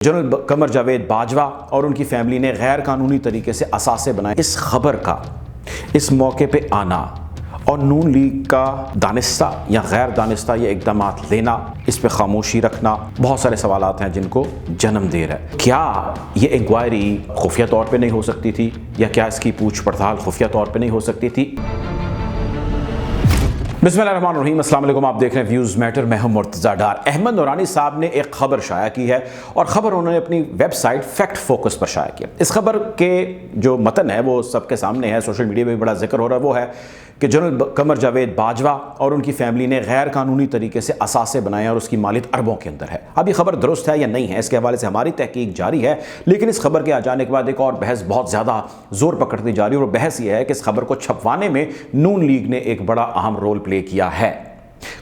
General Qamar Javed Bajwa اور ان کی family نے غیر قانونی طریقے سے اثاثے بنائے۔ اس خبر کا اس موقع پہ آنا اور نون لیگ کا دانستہ یا غیر دانستہ یہ اقدامات لینا، اس پہ خاموشی رکھنا، بہت سارے سوالات ہیں جن کو جنم دے رہا ہے۔ کیا یہ انکوائری خفیہ طور پہ نہیں ہو سکتی تھی، یا کیا اس کی پوچھ پڑتال خفیہ طور پہ نہیں ہو سکتی تھی؟ بسم اللہ الرحمن الرحیم، السلام علیکم، آپ دیکھ رہے ہیں ویوز میٹر، میں ہوں مرتضیٰ ڈار۔ احمد نورانی صاحب نے ایک خبر شائع کی ہے، اور خبر انہوں نے اپنی ویب سائٹ فیکٹ فوکس پر شائع کیا۔ اس خبر کے جو متن ہے وہ سب کے سامنے ہے، سوشل میڈیا پہ بھی بڑا ذکر ہو رہا ہے۔ وہ ہے کہ جنرل قمر جاوید باجوہ اور ان کی فیملی نے غیر قانونی طریقے سے اثاثے بنائے اور اس کی مالیت اربوں کے اندر ہے۔ اب یہ خبر درست ہے یا نہیں ہے، اس کے حوالے سے ہماری تحقیق جاری ہے، لیکن اس خبر کے آ جانے کے بعد ایک اور بحث بہت زیادہ زور پکڑتی جا رہی ہے، اور بحث یہ ہے کہ اس خبر کو چھپوانے میں نون لیگ نے ایک بڑا اہم رول پلے کیا ہے۔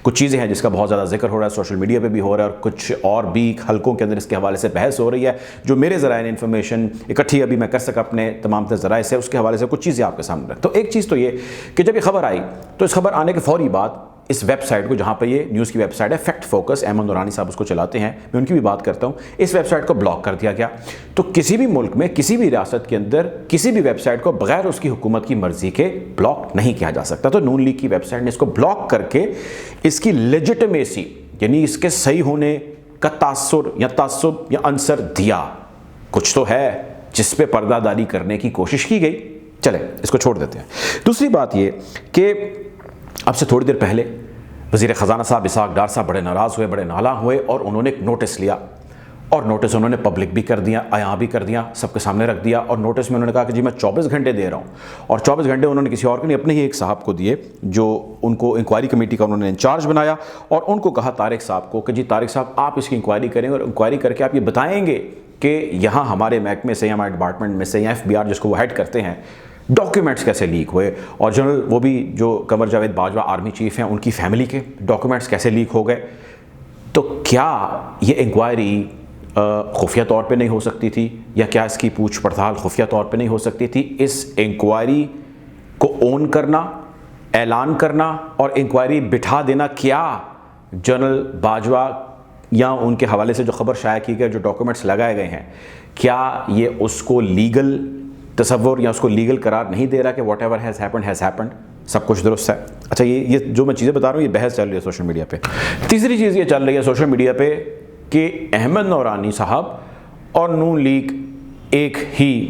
کچھ چیزیں ہیں جس کا بہت زیادہ ذکر ہو رہا ہے، سوشل میڈیا پہ بھی ہو رہا ہے، اور کچھ اور بھی حلقوں کے اندر اس کے حوالے سے بحث ہو رہی ہے۔ جو میرے ذرائع نے انفارمیشن اکٹھی ابھی میں کر سکا اپنے تمام تر ذرائع سے، اس کے حوالے سے کچھ چیزیں آپ کے سامنے رکھ۔ تو ایک چیز تو یہ کہ جب یہ خبر آئی تو اس خبر آنے کے فوری بعد اس ویب سائٹ کو، جہاں پہ یہ نیوز کی ویب سائٹ ہے فیکٹ فوکس، احمد نورانی صاحب اس کو چلاتے ہیں، میں ان کی بھی بات کرتا ہوں، اس ویب سائٹ کو بلاک کر دیا گیا۔ تو کسی بھی ملک میں کسی بھی ریاست کے اندر کسی بھی ویب سائٹ کو بغیر اس کی حکومت کی مرضی کے بلاک نہیں کیا جا سکتا۔ تو نون لیگ کی ویب سائٹ نے اس کو بلاک کر کے اس کی لیجٹمیسی، یعنی اس کے صحیح ہونے کا تاثر یا تعصب یا عنصر دیا۔ کچھ تو ہے جس پہ پردہ داری کرنے کی کوشش کی گئی، چلے اس کو چھوڑ دیتے ہیں۔ دوسری بات یہ کہ اب سے تھوڑی دیر پہلے وزیر خزانہ صاحب اسحاق ڈار صاحب بڑے ناراض ہوئے، بڑے نالاں ہوئے، اور انہوں نے ایک نوٹس لیا، اور نوٹس انہوں نے پبلک بھی کر دیا، عیاں بھی کر دیا، سب کے سامنے رکھ دیا۔ اور نوٹس میں انہوں نے کہا کہ جی میں 24 گھنٹے دے رہا ہوں، اور 24 گھنٹے انہوں نے کسی اور کو نہیں، اپنے ہی ایک صاحب کو دیے جو ان کو انکوائری کمیٹی کا انہوں نے انچارج بنایا، اور ان کو کہا طارق صاحب کو کہ جی طارق صاحب آپ اس کی انکوائری کریں، اور انکوائری کر کے آپ یہ بتائیں گے کہ یہاں ہمارے محکمے سے یا ہمارے ڈپارٹمنٹ میں سے یا FBR جس کو وہ ہیڈ کرتے ہیں، ڈاکیومنٹس کیسے لیک ہوئے، اور جنرل وہ بھی جو قمر جاوید باجوہ آرمی چیف ہیں ان کی فیملی کے ڈاکیومنٹس کیسے لیک ہو گئے۔ تو کیا یہ انکوائری خفیہ طور پہ نہیں ہو سکتی تھی، یا کیا اس کی پوچھ پڑتال خفیہ طور پہ نہیں ہو سکتی تھی؟ اس انکوائری کو اون کرنا، اعلان کرنا اور انکوائری بٹھا دینا، کیا جنرل باجوہ یا ان کے حوالے سے جو خبر شائع کی گئی، جو ڈاکیومنٹس لگائے گئے ہیں، کیا یہ اس کو لیگل تصور یا اس کو لیگل قرار نہیں دے رہا کہ واٹ ایور ہیز ہیپنڈ، سب کچھ درست ہے؟ اچھا، یہ جو میں چیزیں بتا رہا ہوں یہ بحث چل رہی ہے سوشل میڈیا پہ۔ تیسری چیز یہ چل رہی ہے سوشل میڈیا پہ کہ احمد نورانی صاحب اور نون لیگ ایک ہی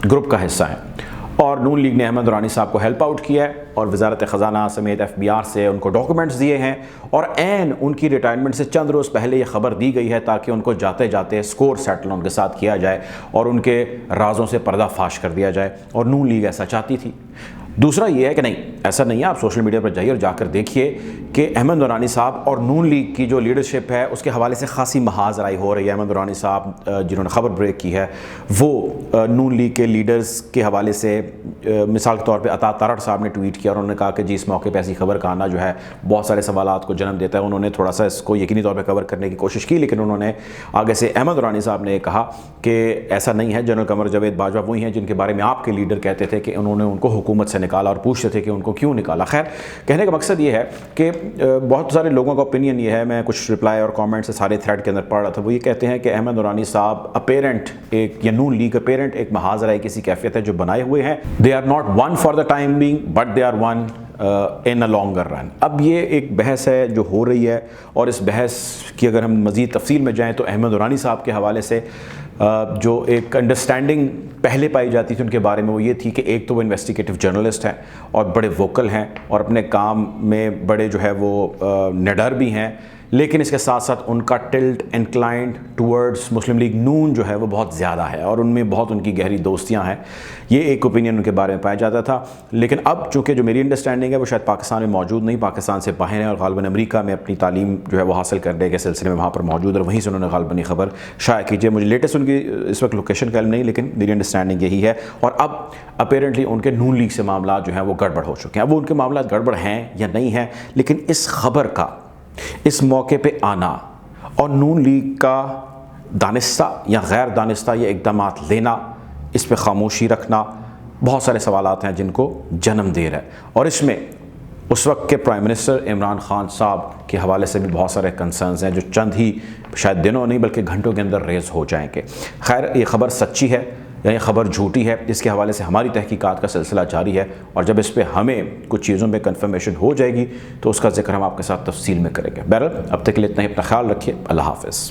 گروپ کا حصہ ہیں، اور نون لیگ نے احمد نورانی صاحب کو ہیلپ آؤٹ کیا ہے، اور وزارت خزانہ سمیت FBR سے ان کو ڈاکیومنٹس دیے ہیں، اور عین ان کی ریٹائرمنٹ سے چند روز پہلے یہ خبر دی گئی ہے تاکہ ان کو جاتے جاتے سکور سیٹل ان کے ساتھ کیا جائے اور ان کے رازوں سے پردہ فاش کر دیا جائے، اور نون لیگ ایسا چاہتی تھی۔ دوسرا یہ ہے کہ نہیں، ایسا نہیں ہے، آپ سوشل میڈیا پر جائیے اور جا کر دیکھیے کہ احمد نورانی صاحب اور نون لیگ کی جو لیڈرشپ ہے اس کے حوالے سے خاصی محاذ رائی ہو رہی ہے۔ احمد نورانی صاحب جنہوں نے خبر بریک کی ہے، وہ نون لیگ کے لیڈرز کے حوالے سے مثال کے طور پہ عطا تارڑ صاحب نے ٹویٹ کیا، اور انہوں نے کہا کہ جی اس موقع پہ ایسی خبر کا آنا جو ہے بہت سارے سوالات کو جنم دیتا ہے۔ انہوں نے تھوڑا سا اس کو یقینی طور پہ کور کرنے کی کوشش کی، لیکن انہوں نے آگے سے احمد نورانی صاحب نے کہا کہ ایسا نہیں ہے، جنرل قمر جاوید باجوہ وہی ہیں جن کے بارے میں آپ کے لیڈر کہتے تھے کہ انہوں نے ان کو حکومت سے نکالا، اور پوچھتے تھے کہ ان کو کیوں نکالا۔ خیر، کہنے کا مقصد یہ ہے کہ بہت سارے لوگوں کا اوپینین یہ ہے، میں کچھ رپلائی اور کامنٹ سے سارے تھریڈ کے اندر پڑھ رہا تھا، وہ یہ کہتے ہیں کہ احمد نورانی صاحب اپیرنٹ ایک، یا نون لیگ اپیرنٹ ایک محاذ رائی کسی کیفیت ہے جو بنائے ہوئے ہیں، they are not one for the time being but they are one in a longer run. اب یہ ایک بحث ہے جو ہو رہی ہے، اور اس بحث کی اگر ہم مزید تفصیل میں جائیں تو احمد نورانی صاحب کے حوالے سے جو ایک انڈرسٹینڈنگ پہلے پائی جاتی تھی ان کے بارے میں، وہ یہ تھی کہ ایک تو وہ انویسٹیگیٹو جرنلسٹ ہیں اور بڑے ووکل ہیں، اور اپنے کام میں بڑے جو ہے وہ نڈر بھی ہیں، لیکن اس کے ساتھ ساتھ ان کا ٹلٹ انکلائنڈ ٹورڈز مسلم لیگ نون جو ہے وہ بہت زیادہ ہے، اور ان میں بہت ان کی گہری دوستیاں ہیں۔ یہ ایک اوپینین ان کے بارے میں پایا جاتا تھا، لیکن اب چونکہ جو میری انڈرسٹینڈنگ ہے وہ شاید پاکستان میں موجود نہیں، پاکستان سے باہر ہیں، اور غالباً امریکہ میں اپنی تعلیم جو ہے وہ حاصل کرنے کے سلسلے میں وہاں پر موجود، اور وہیں سے انہوں نے غالباً یہ خبر شائع کیجیے۔ مجھے لیٹسٹ ان کی اس وقت لوکیشن کا علم نہیں، لیکن میری انڈرسٹینڈنگ یہی ہے، اور اب اپیرنٹلی ان کے نون لیگ سے معاملات جو ہیں وہ گڑبڑ ہو چکے ہیں۔ اب وہ ان کے معاملات گڑبڑ ہیں یا نہیں ہیں، لیکن اس خبر کا اس موقع پہ آنا اور نون لیگ کا دانستہ یا غیر دانستہ یہ اقدامات لینا، اس پہ خاموشی رکھنا، بہت سارے سوالات ہیں جن کو جنم دے رہا ہے۔ اور اس میں اس وقت کے پرائم منسٹر عمران خان صاحب کے حوالے سے بھی بہت سارے کنسرنز ہیں جو چند ہی شاید دنوں نہیں بلکہ گھنٹوں کے اندر ریز ہو جائیں گے۔ خیر یہ خبر سچی ہے یا یہ خبر جھوٹی ہے، اس کے حوالے سے ہماری تحقیقات کا سلسلہ جاری ہے، اور جب اس پہ ہمیں کچھ چیزوں پہ کنفرمیشن ہو جائے گی تو اس کا ذکر ہم آپ کے ساتھ تفصیل میں کریں گے۔ بہرحال اب تک کے لیے اتنا ہی، اپنا خیال رکھیے، اللہ حافظ۔